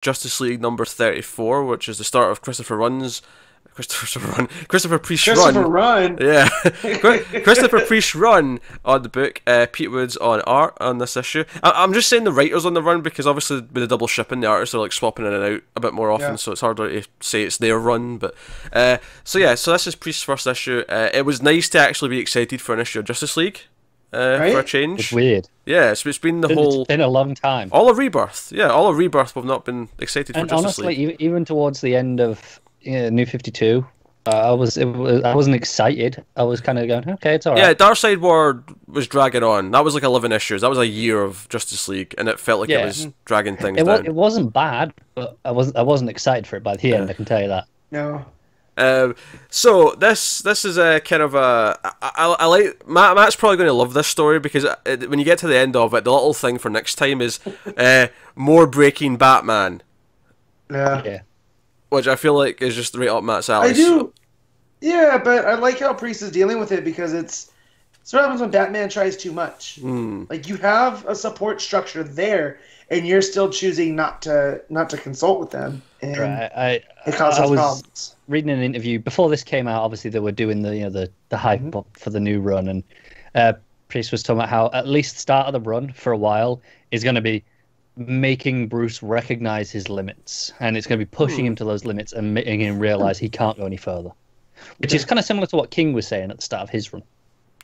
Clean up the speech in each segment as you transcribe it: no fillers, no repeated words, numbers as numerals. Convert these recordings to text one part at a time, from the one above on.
Justice League number 34, which is the start of Christopher Priest's Christopher run. Run. Yeah, Christopher Priest's run on the book. Pete Wood's on art on this issue. I'm just saying the writers on the run because obviously with the double shipping, the artists are like swapping in and out a bit more often, so it's harder to say it's their run. But so this is Priest's first issue. It was nice to actually be excited for an issue of Justice League. Right? For a change. It's weird. Yeah, so it's been It's been a long time. all of Rebirth. Yeah, all of Rebirth. We've not been excited for Justice League. And honestly, even towards the end of New 52, I wasn't excited. I was kind of going, okay, it's all right. Yeah, Darkseid War was dragging on. That was like 11 issues. That was a year of Justice League, and it felt like it was dragging things down. It wasn't bad, but I wasn't excited for it by the end. I can tell you that. No. So this is a kind of a I like Matt's probably going to love this story because when you get to the end of it, the little thing for next time is more breaking Batman. Yeah. Which I feel like is just right up Matt's alley. I do. Yeah, but I like how Priest is dealing with it because it's what happens when Batman tries too much. Like you have a support structure there, and you're still choosing not to consult with them, and it causes problems. Reading an interview before this came out. Obviously, they were doing the hype up for the new run, and Priest was talking about how at least the start of the run for a while is going to be making Bruce recognize his limits, and it's going to be pushing him to those limits and making him realize he can't go any further, which is kind of similar to what King was saying at the start of his run.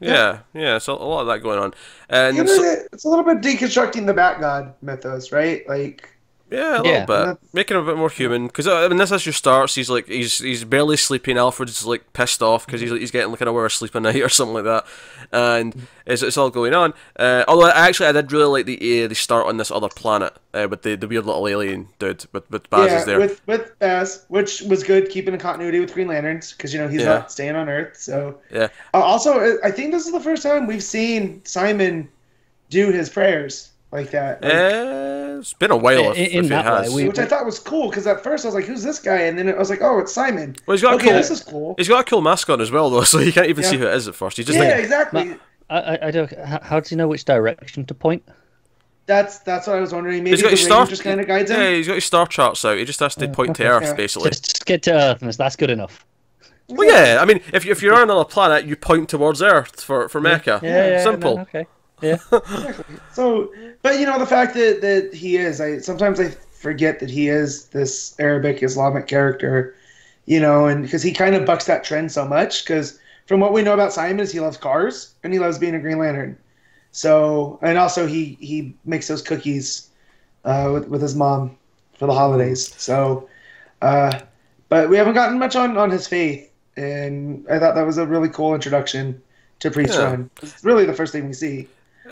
Yeah, so a lot of that going on, and it's a little bit deconstructing the Bat God mythos, right? Like, yeah, a little bit, making him a bit more human. Because I mean, this issue starts. He's like, he's barely sleeping. Alfred's like pissed off because he's getting like an hour of sleep a night or something like that, and it's all going on. Although I did really like the start on this other planet with the weird little alien dude with Baz is there. with Baz, which was good, keeping in continuity with Green Lanterns because he's not staying on Earth. So also, I think this is the first time we've seen Simon do his prayers like that. It's been a while if it has. Which I thought was cool, because at first I was like, who's this guy? And then I was like, oh, it's Simon. Well, he's got this is cool. He's got a cool mask on as well, though, so you can't even see who it is at first. He's just exactly. I don't. How do you know which direction to point? That's what I was wondering. Maybe he's got the his star, just kind of guides him? Yeah, he's got his star charts out. He just has to point to Earth, basically. Just get to Earth, and that's good enough. Well, yeah, I mean, if you're on another planet, you point towards Earth for Mecha. Simple. No, okay. Yeah. Exactly. So, but the fact that he is, sometimes I forget that he is this Arabic Islamic character, and because he kind of bucks that trend so much. Because from what we know about Simon is he loves cars and he loves being a Green Lantern. So, and also he makes those cookies with his mom for the holidays. So, but we haven't gotten much on his faith, and I thought that was a really cool introduction to Priest Run. It's really the first thing we see.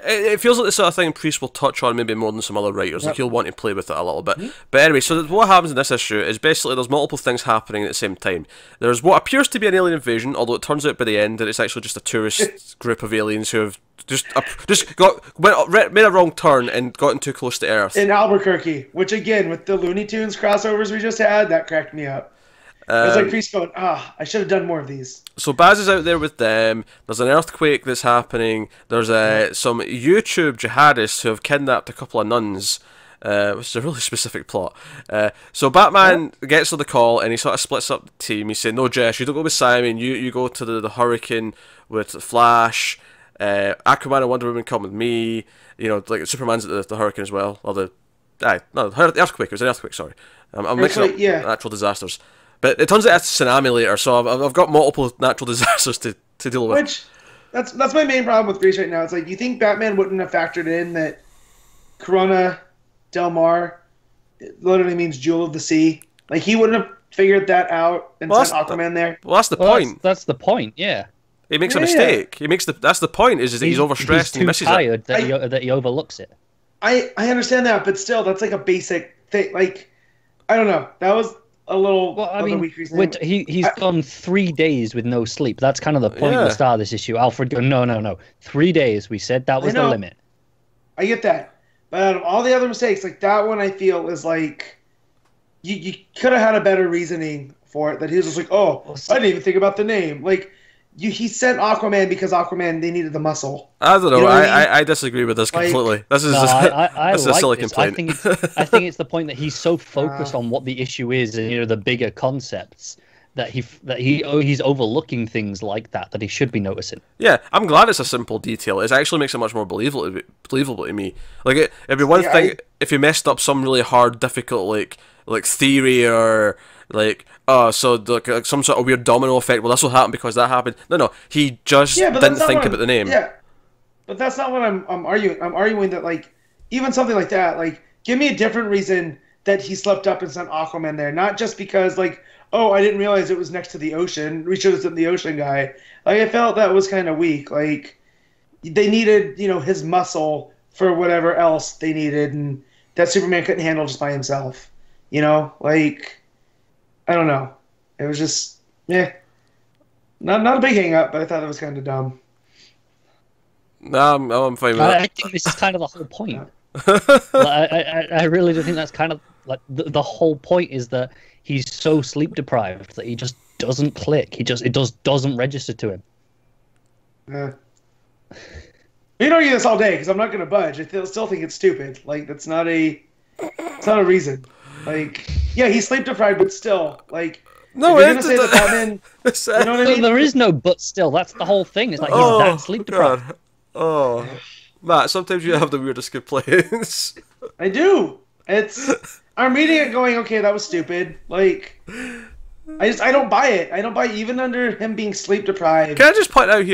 It feels like the sort of thing Priest will touch on maybe more than some other writers. Like he'll want to play with it a little bit. But anyway, so what happens in this issue is basically there's multiple things happening at the same time. There's what appears to be an alien invasion, although it turns out by the end that it's actually just a tourist group of aliens who have just made a wrong turn and gotten too close to Earth. In Albuquerque, which again, with the Looney Tunes crossovers we just had, that cracked me up. It's like Priest going, I should have done more of these. So Baz is out there with them. There's an earthquake that's happening. There's some YouTube jihadists who have kidnapped a couple of nuns, which is a really specific plot. So Batman gets to the call and he sort of splits up the team. He's saying, no, Jess, you don't go with Simon. You go to the Hurricane with Flash. Aquaman and Wonder Woman come with me. Like Superman's at the Hurricane as well. Or the earthquake. It was an earthquake, sorry. I'm mixing up natural disasters. But it turns out it's a tsunami later, so I've got multiple natural disasters to deal with. Which, that's my main problem with Priest right now. It's like, you think Batman wouldn't have factored in that Corona Del Mar literally means Jewel of the Sea? Like, he wouldn't have figured that out and sent Aquaman there? Well, that's the point. That's the point, yeah. He makes a mistake. That's the point, is that he's overstressed and he misses it. He's too tired that he overlooks it. I understand that, but still, that's like a basic thing. Like, I don't know. That was a little. Well, I mean, he's gone 3 days with no sleep. That's kind of the point of the start of this issue. Alfred goes, no. 3 days. We said that was the limit. I get that, but out of all the other mistakes, like that one, I feel is like you could have had a better reasoning for it. That he was just like, I didn't even think about the name. Like, he sent Aquaman because Aquaman, they needed the muscle. I don't know. You know what I mean? I disagree with this completely. This is No, just, I this is a like silly this. complaint. I think it's the point that he's so focused on what the issue is and the bigger concepts that he's overlooking things like that he should be noticing. Yeah, I'm glad it's a simple detail. It actually makes it much more believable to me. Like it'd be one thing if you messed up some really hard, difficult like theory or like so like some sort of weird domino effect. Well, this will happen because that happened. No, he just didn't think about the name. Yeah, but that's not what I'm arguing. I'm arguing that like even something like that, like give me a different reason that he slept up and sent Aquaman there, not just because like, oh, I didn't realize it was next to the ocean. We should have sent the ocean guy. Like I felt that was kind of weak. Like they needed his muscle for whatever else they needed, and that Superman couldn't handle just by himself. Like I don't know. It was just not a big hang up, but I thought it was kind of dumb. No, I'm fine with that. I think this is kind of the whole point. I really do think that's kind of like the whole point is that he's so sleep deprived that he just doesn't click. It doesn't register to him. You don't argue this all day because I'm not going to budge. I still think it's stupid. Like it's not a reason. Like he's sleep deprived, but still like. No, you're gonna say that Batman. You know what I mean? There is no but still. That's the whole thing. It's like he's that sleep deprived. God. Oh, Matt, sometimes you have the weirdest complaints. I do. I'm reading it going, okay, that was stupid. Like, I don't buy it. I don't buy it, even under him being sleep deprived. Can I just point out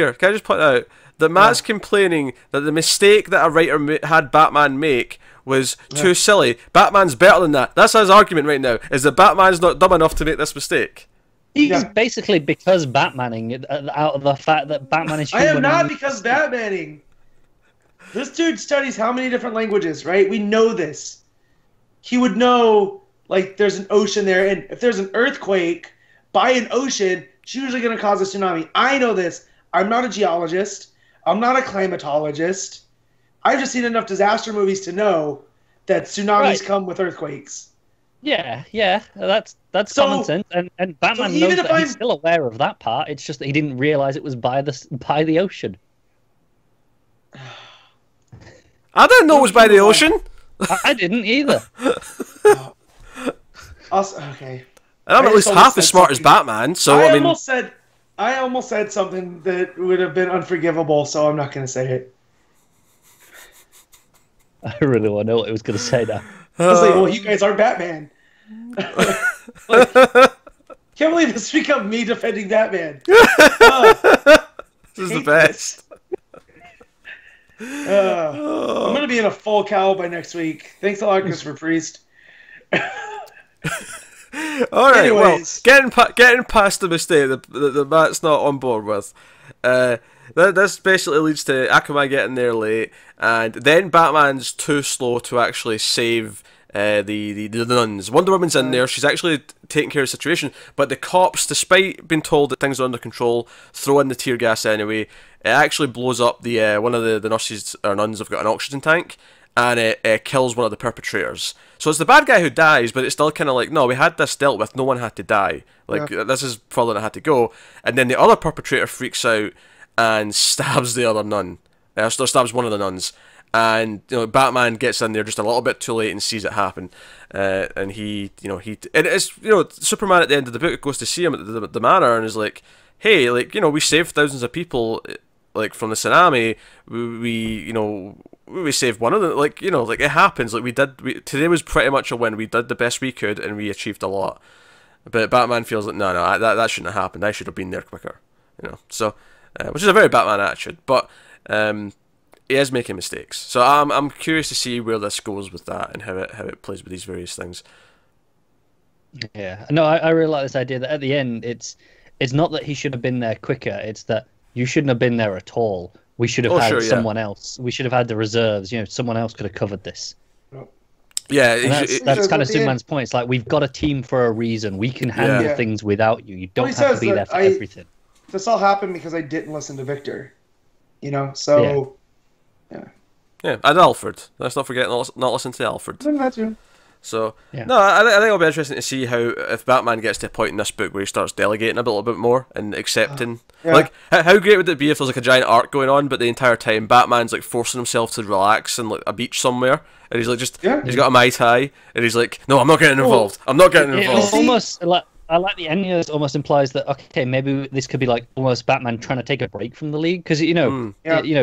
that Matt's complaining that the mistake that a writer had Batman make was too silly. Batman's better than that. That's his argument right now, is that Batman's not dumb enough to make this mistake. He's basically because Batmaning out of the fact that Batman is human. I am not because Batmaning. This dude studies how many different languages, right? We know this. He would know, like, there's an ocean there, and if there's an earthquake by an ocean, it's usually going to cause a tsunami. I know this. I'm not a geologist. I'm not a climatologist. I've just seen enough disaster movies to know that tsunamis come with earthquakes. Yeah, that's common sense, and Batman knows that he's still aware of that part. It's just that he didn't realize it was by the ocean. I didn't know it was by the ocean. I didn't either. Okay. And I'm at least half as smart as Batman, so I mean. I almost said something that would have been unforgivable, so I'm not going to say it. I really want to know what he was going to say now. I was like, well, you guys are Batman. Like, can't believe this become me defending Batman. This is the best. I'm going to be in a full cowl by next week. Thanks a lot, Christopher Priest. All right, anyways. Well, getting past the mistake that Matt's not on board with, this basically leads to Aquaman getting there late, and then Batman's too slow to actually save the nuns. Wonder Woman's in there. She's actually taking care of the situation, but the cops, despite being told that things are under control, throw in the tear gas anyway. It actually blows up the one of the nurses or nuns have got an oxygen tank, and it kills one of the perpetrators. So it's the bad guy who dies, but it's still kind of like, no, we had this dealt with, no one had to die. Like, this is further than it had to go. And then the other perpetrator freaks out and stabs the other nun. Stabs one of the nuns. And, Batman gets in there just a little bit too late and sees it happen. And Superman at the end of the book goes to see him at the manor and is like, hey, like, we saved thousands of people, like, from the tsunami. We saved one of them, like it happens. Like today was pretty much a win. We did the best we could, and we achieved a lot. But Batman feels like no, that shouldn't have happened. I should have been there quicker, So, which is a very Batman attitude. But he is making mistakes. So I'm curious to see where this goes with that and how it plays with these various things. Yeah, no, I really like this idea that at the end, it's not that he should have been there quicker. It's that you shouldn't have been there at all. We should have had someone else. We should have had the reserves. Someone else could have covered this. Yeah, that's kind of Superman's point. It's like, we've got a team for a reason. We can handle things without you. You don't have to be there for everything. This all happened because I didn't listen to Victor. So... Yeah, and Alfred. Let's not forget not listen to Alfred. That too. So Yeah. no, I think it'll be interesting to see how if Batman gets to a point in this book where he starts delegating a little bit more and accepting. Yeah. Like, how great would it be if there's like a giant arc going on, but the entire time Batman's like forcing himself to relax in like a beach somewhere, and he's like he's got a Mai Tai, and he's like, no, I'm not getting involved. I'm not getting involved. It's almost like. I like the ending. It almost implies that okay, maybe this could be like almost Batman trying to take a break from the League because you know,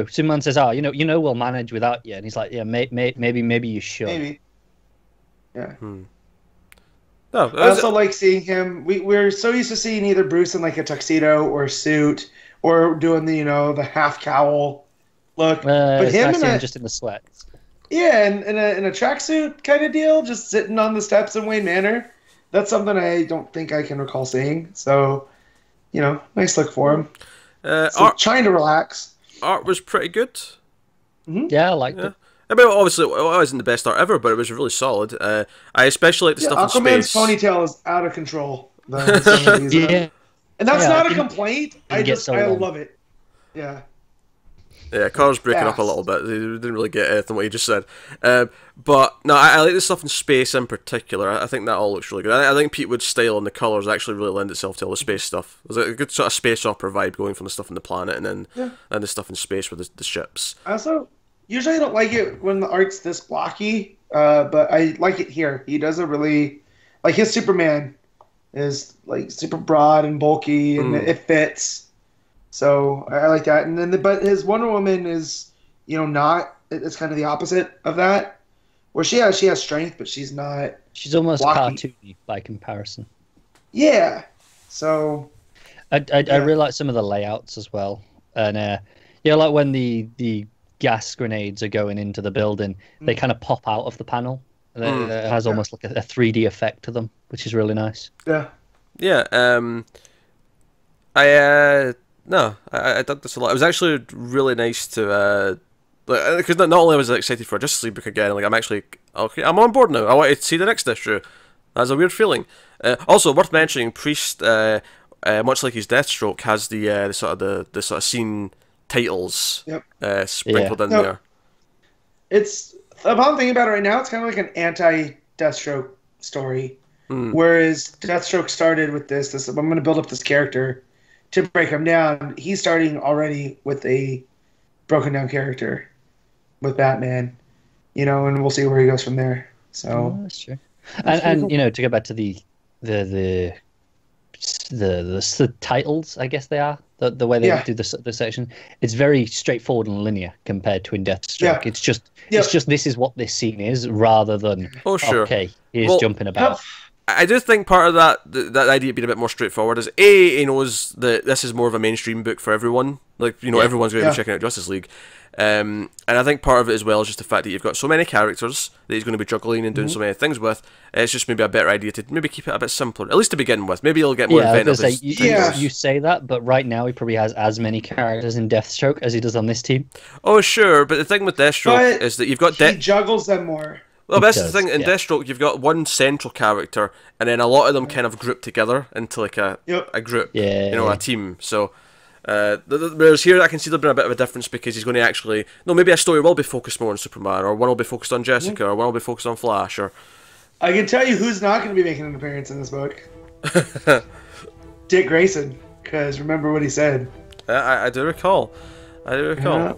Superman says, "Oh, we'll manage without you," and he's like, "Yeah, maybe you should." Maybe. Yeah. No, I also like seeing him. We're so used to seeing either Bruce in like a tuxedo or a suit or doing the the half cowl look, but it's him nice just in the sweats. Yeah, in a tracksuit kind of deal, just sitting on the steps in Wayne Manor. That's something I don't think I can recall seeing. So, nice look for him. Trying to relax. Art was pretty good. Mm-hmm. Yeah, I liked it. I mean, obviously, it wasn't the best art ever, but it was really solid. I especially like the stuff in Aquaman's space. ponytail is out of control. And that's not a complaint. I love it. Yeah. Yeah, Car's breaking up a little bit. He didn't really get anything what he just said. But no, I like the stuff in space in particular. I think that all looks really good. I think Pete Wood's style and the colours actually really lend itself to all the space stuff. There's a good sort of space opera vibe going from the stuff on the planet and then the stuff in space with the ships. Also, usually I don't like it when the art's this blocky, but I like it here. He does a really his Superman is like super broad and bulky and it fits. So I like that, and then but his Wonder Woman is, not. It's kind of the opposite of that, where she has strength, but she's not. She's almost blocky. cartoony by comparison. Yeah. So. I really like some of the layouts as well, and like when the gas grenades are going into the building, they kind of pop out of the panel. It has almost like a 3D effect to them, which is really nice. Yeah. Yeah. I dug this a lot. It was actually really nice to, because not only was I excited for a Justice League book again, like I'm on board now. I want to see the next issue. That's a weird feeling. Also worth mentioning, Priest, much like his Deathstroke, has the sort of scene titles sprinkled in there. It's upon thinking about it right now, it's kind of like an anti-Deathstroke story, whereas Deathstroke started with this. I'm going to build up this character to break him down. He's starting already with a broken down character with Batman, and we'll see where he goes from there. So that's true. And to go back to the titles, I guess they are the way they do the section. It's very straightforward and linear compared to in Deathstroke. Yeah. It's just this is what this scene is, rather than okay, he's jumping about. I do think part of that idea being a bit more straightforward is he knows that this is more of a mainstream book for everyone. Like, everyone's going to be checking out Justice League. And I think part of it as well is just the fact that you've got so many characters that he's going to be juggling and doing so many things with. It's just maybe a better idea to maybe keep it a bit simpler, at least to begin with. Maybe he'll get more inventive. You say that, but right now he probably has as many characters in Deathstroke as he does on this team. Oh, sure, but the thing with Deathstroke is that you've got... He juggles them more. Well, that's the thing. In Deathstroke, you've got one central character, and then a lot of them kind of group together into like a group, a team. So, whereas here I can see there'll be a bit of a difference because he's going to actually... No, maybe a story will be focused more on Superman, or one will be focused on Jessica, or one will be focused on Flash, or... I can tell you who's not going to be making an appearance in this book. Dick Grayson, because remember what he said. I do recall. Yeah.